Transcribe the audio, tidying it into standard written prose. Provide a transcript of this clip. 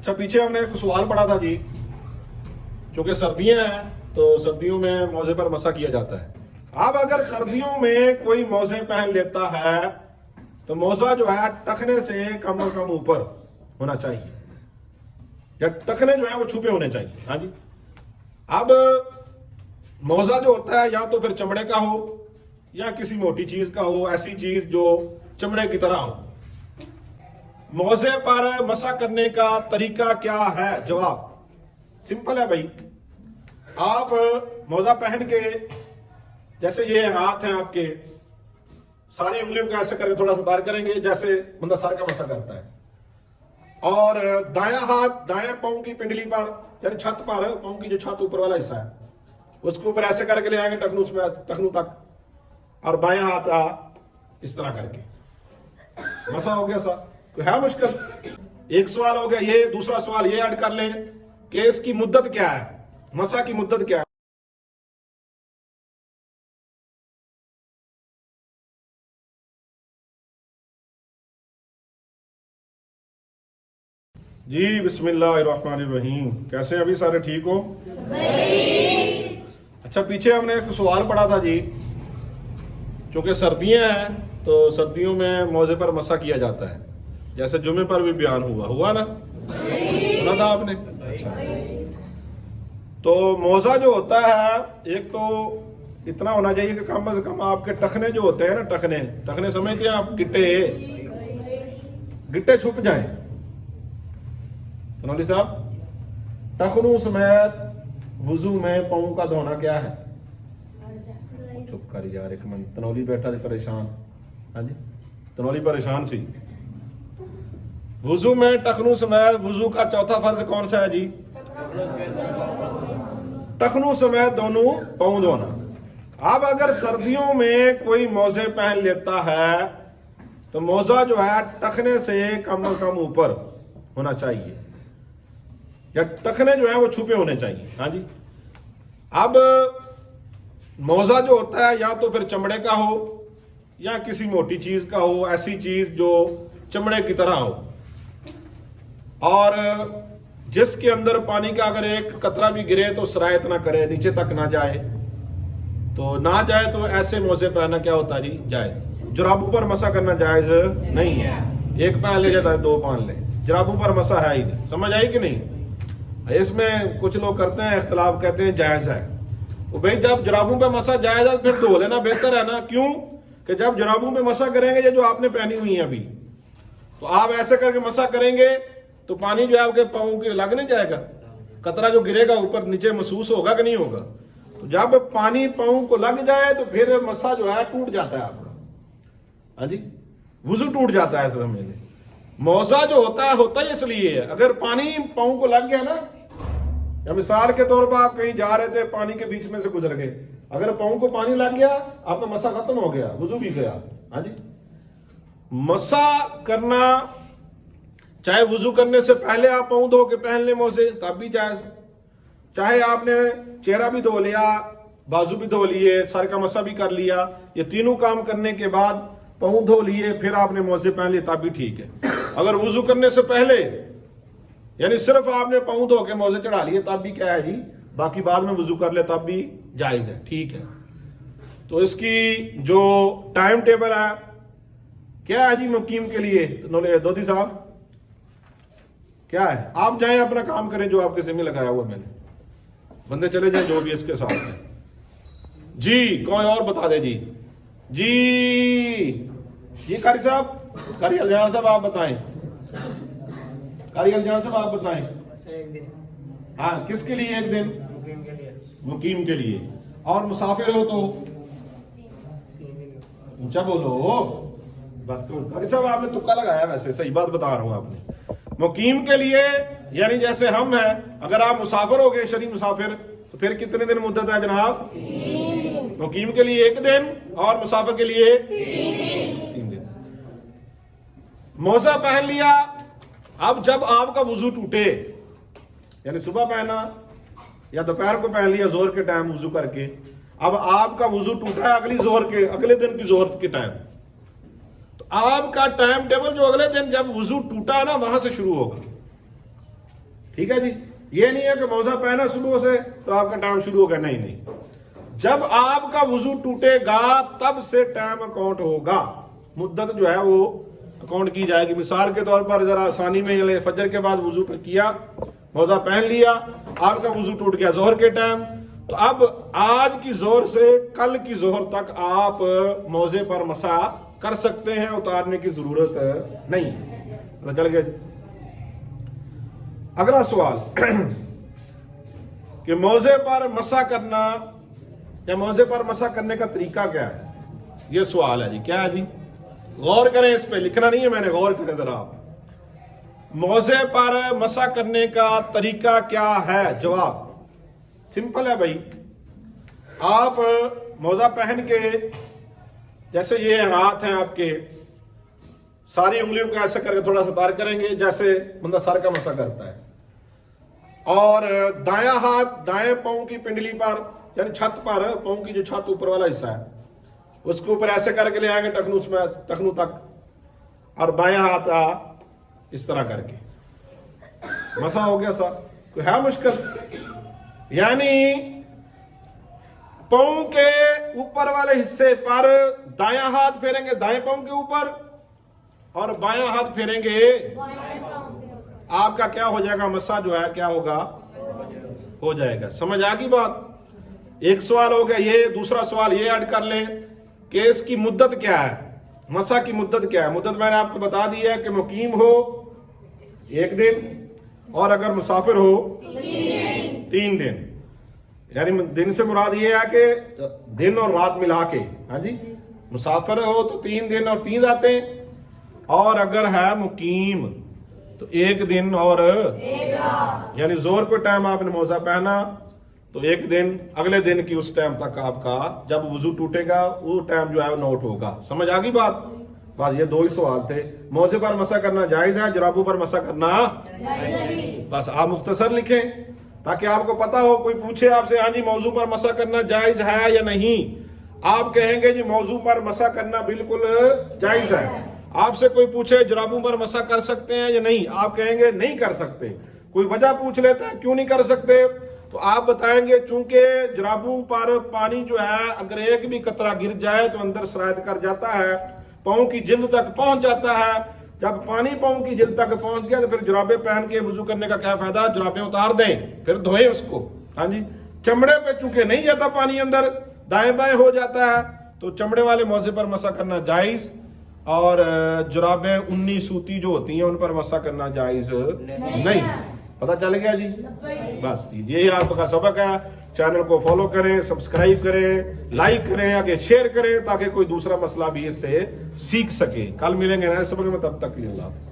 अच्छा, पीछे हमने एक सवाल पढ़ा था जी, चूंकि सर्दियां हैं तो सर्दियों में मोजे पर मसा किया जाता है। अब अगर सर्दियों में कोई मोजे पहन लेता है तो मोजा जो है टखने से कम और कम ऊपर होना चाहिए, या टखने जो है वो छुपे होने चाहिए। हाँ जी। अब मोजा जो होता है या तो फिर चमड़े का हो या किसी मोटी चीज का हो, ऐसी चीज जो चमड़े की तरह हो। मोजे पर मसा करने का तरीका क्या है? जवाब सिंपल है भाई। आप मोजा पहन के, जैसे ये हाथ है आपके, सारी उंगलियों को ऐसे करके थोड़ा सा तार करेंगे जैसे बंदा सर का मसा करता है, और दायां हाथ दाएं पांव की पिंडली पर, यानी छत पर, पांव की जो छत ऊपर वाला हिस्सा है उसके ऊपर ऐसे करके ले आएंगे टखनू तक, और बायां हाथ इस तरह करके मसा हो गया। सर कोई है मुश्किल? एक सवाल हो गया ये। दूसरा सवाल ये ऐड कर लें कि इसकी मुद्दत क्या है, मसा की मुद्दत क्या है? जी बिस्मिल्लाहिर्रहमानिर्रहीम। कैसे हैं अभी सारे? ठीक हो? अच्छा, पीछे हमने एक सवाल पढ़ा था जी, चूंकि सर्दियां हैं तो सर्दियों में मोजे पर मसा किया जाता है, जैसे जुमे पर भी बयान हुआ ना, सुना था आपने? अच्छा, तो मोजा जो होता है, एक तो इतना होना चाहिए कि कम से कम आपके टखने जो होते हैं ना, टखने समझते हैं आप? गिट्टे छुप जाएं। तनौली साहब, टखनों समेत वुजू में पाँव का धोना क्या है? चुप कर यार एक मिनट, तनौली बैठा थी परेशान। हाँ जी, तनौली परेशान सी। वुजू में टखनों समेत वुजू का चौथा फर्ज कौन सा है जी? टखनों समेत दोनों पाँव धोना। अब अगर सर्दियों में कोई मोजे पहन लेता है तो मोजा जो है टखने से कम और कम ऊपर होना चाहिए, या टखने जो है वो छुपे होने चाहिए। हाँ जी। अब मोजा जो होता है या तो फिर चमड़े का हो या किसी मोटी चीज का हो, ऐसी चीज जो चमड़े की तरह हो, और जिसके अंदर पानी का अगर एक कतरा भी गिरे तो सरायत ना करे, नीचे तक ना जाए, तो ना जाए तो ऐसे मोजे पहनना क्या होता है जी? जायज। जुराबों पर मसा करना जायज नहीं है। एक पहन ले जाता है, दो पहन ले, जुराबों पर मसा है ही नहीं। समझ आई कि नहीं? इसमें कुछ लोग करते हैं इख्तलाफ, कहते हैं जायज है। तो भाई जब जुराबों पे मसा जायज है फिर धो लेना बेहतर है ना। क्यों? कि जब जुराबों पे मसा करेंगे, ये जो आपने पहनी हुई है अभी, तो आप ऐसे करके मसा करेंगे तो पानी जो है आपके पाँव के लग नहीं जाएगा, कतरा जो गिरेगा ऊपर नीचे महसूस होगा कि नहीं होगा? तो जब पानी पाँव को लग जाए तो फिर मसा जो है टूट जाता है आपका। हाँ जी, वुजू टूट जाता है। समझ लें, मोजा जो होता है इसलिए है, अगर पानी पाँव को लग गया ना, या मिसाल के तौर पर आप कहीं जा रहे थे, पानी के बीच में से गुजर गए, अगर पाँव को पानी लग गया, आपका मसा खत्म हो गया, वुजू भी गया। हाँ जी। मसा करना, चाहे वुजू करने से पहले आप पाँव धो के पहन ले मोजे, तब भी जायज। चाहे आपने चेहरा भी धो लिया, बाजू भी धो लिए, सर का मसा भी कर लिया, ये तीनों काम करने के बाद पाँव धो लिए, फिर आपने मोजे पहन लिए, तब भी ठीक है। अगर वुजू करने से पहले, यानी सिर्फ आपने पाँव धो के मोजे चढ़ा लिए, तब भी क्या है जी? बाकी बाद में वुजू कर ले तब भी जायज है, ठीक है। तो इसकी जो टाइम टेबल है क्या है जी मुकीम के लिए? दोधी साहब क्या है? आप जाएं अपना काम करें जो आपके जिम्मे लगाया हुआ मैंने, बंदे चले जाएं जो भी इसके साथ है जी। कोई और बता दे जी। जी कारी साहब, कारी अलजान साहब आप बताएं, कारी अलजान साहब आप बताएं। हाँ, किसके लिए एक दिन? मुकीम के लिए। और मुसाफिर हो तो ऊंचा बोलो बस। कारी साहब आपने तुक्का लगाया, वैसे सही बात बता रहा हूं आपने। मुकीम के लिए यानी जैसे हम हैं, अगर आप मुसाफिर हो गए, शरी मुसाफिर, तो फिर कितने दिन मुद्दत है जनाब? 3 दिन। मुकीम के लिए 1 दिन और मुसाफिर के लिए 3 दिन। मोजा पहन लिया। अब जब आपका वुजू टूटे, यानी सुबह पहना या दोपहर को पहन लिया जोहर के टाइम वुजू करके, अब आपका वुजू टूटा है अगले दिन की जोहर के टाइम, तो आपका टाइम टेबल जो अगले दिन जब वुजू टूटा है ना, वहां से शुरू होगा। ٹھیک ہے جی. یہ نہیں ہے کہ موزہ پہنا صبح سے تو آپ کا ٹائم شروع ہو گیا, نہیں نہیں, جب آپ کا وضو ٹوٹے گا تب سے ٹائم اکاؤنٹ ہوگا, مدت جو ہے وہ اکاؤنٹ کی جائے گی. مثال کے طور پر ذرا آسانی میں فجر کے بعد وضو کیا, موزہ پہن لیا, آپ کا وضو ٹوٹ گیا ظہر کے ٹائم, تو اب آج کی ظہر سے کل کی ظہر تک آپ موزے پر مسح کر سکتے ہیں, اتارنے کی ضرورت نہیں. چل گیا. اگلا سوال کہ موزے پر مسح کرنا یا موزے پر مسح کرنے کا طریقہ کیا ہے, یہ سوال ہے جی. کیا ہے جی؟ غور کریں اس پہ, لکھنا نہیں ہے میں نے, غور کریں ذرا آپ. موزے پر مسح کرنے کا طریقہ کیا ہے؟ جواب سمپل ہے بھائی. آپ موزہ پہن کے, جیسے یہ ہاتھ ہیں آپ کے, ساری انگلیوں کو ایسا کر کے تھوڑا سا تار کریں گے جیسے بندہ سر کا مسح کرتا ہے, اور دایاں ہاتھ دائیں پاؤں کی پنڈلی پر, یعنی چھت پر, پاؤں کی جو چھت اوپر والا حصہ ہے اس کے اوپر ایسے کر کے لے آئیں گے ٹخنوں تک, اور بایاں ہاتھ اس طرح کر کے مسح ہو گیا. سر کوئی ہے مشکل؟ یعنی پاؤں کے اوپر والے حصے پر دایاں ہاتھ پھیریں گے دائیں پاؤں کے اوپر, اور بایاں ہاتھ پھیریں گے, آپ کا کیا ہو جائے گا؟ مسح جو ہے کیا ہوگا؟ ہو جائے گا. سمجھ آ گئی بات؟ ایک سوال ہو گیا یہ. دوسرا سوال یہ ایڈ کر لیں کہ اس کی مدت کیا ہے, مسح کی مدت کیا ہے؟ مدت میں نے آپ کو بتا دی ہے کہ مقیم ہو 1 دن, اور اگر مسافر ہو 3 دن. یعنی دن سے مراد یہ ہے کہ دن اور رات ملا کے, ہاں جی, مسافر ہو تو 3 دن اور 3 راتیں, اور اگر ہے مقیم تو 1 دن اور 1 رات. یعنی زور کو ٹائم آپ نے موزہ پہنا تو 1 دن, اگلے دن کی اس ٹائم تک آپ کا جب وضو ٹوٹے گا وہ ٹائم جو ہے نوٹ ہوگا. سمجھ آ گئی بات؟ بس یہ 2 ہی سوال تھے. موزے پر مسح کرنا جائز ہے, جرابوں پر مسح کرنا نہیں. بس آپ مختصر لکھیں تاکہ آپ کو پتا ہو. کوئی پوچھے آپ سے, ہاں جی موضوع پر مسح کرنا جائز ہے یا نہیں, آپ کہیں گے جی موضوع پر مسح کرنا بالکل جائز ہے. آپ سے کوئی پوچھے جرابوں پر مسح کر سکتے ہیں یا نہیں, آپ کہیں گے نہیں کر سکتے. کوئی وجہ پوچھ لیتا ہے کیوں نہیں کر سکتے, تو آپ بتائیں گے چونکہ جرابوں پر پانی جو ہے اگر ایک بھی قطرہ گر جائے تو اندر سرایت کر جاتا ہے, پاؤں کی جلد تک پہنچ جاتا ہے. جب پانی پاؤں کی جلد تک پہنچ گیا تو پھر جرابیں پہن کے وضو کرنے کا کیا فائدہ؟ جرابیں اتار دیں پھر دھوئیں اس کو. ہاں جی, چمڑے پہ چونکہ نہیں جاتا پانی اندر, دائیں بائیں ہو جاتا ہے, تو چمڑے والے موزے پر مسح کرنا جائز, اور جرابیں اونی سوتی جو ہوتی ہیں ان پر مسح کرنا جائز نہیں. پتہ چل گیا جی؟ بس یہ آپ کا سبق ہے. چینل کو فالو کریں, سبسکرائب کریں, لائک کریں, آگے شیئر کریں تاکہ کوئی دوسرا مسئلہ بھی اس سے سیکھ سکے. کل ملیں گے نئے سبق میں, تب تک کے لیے اللہ حافظ.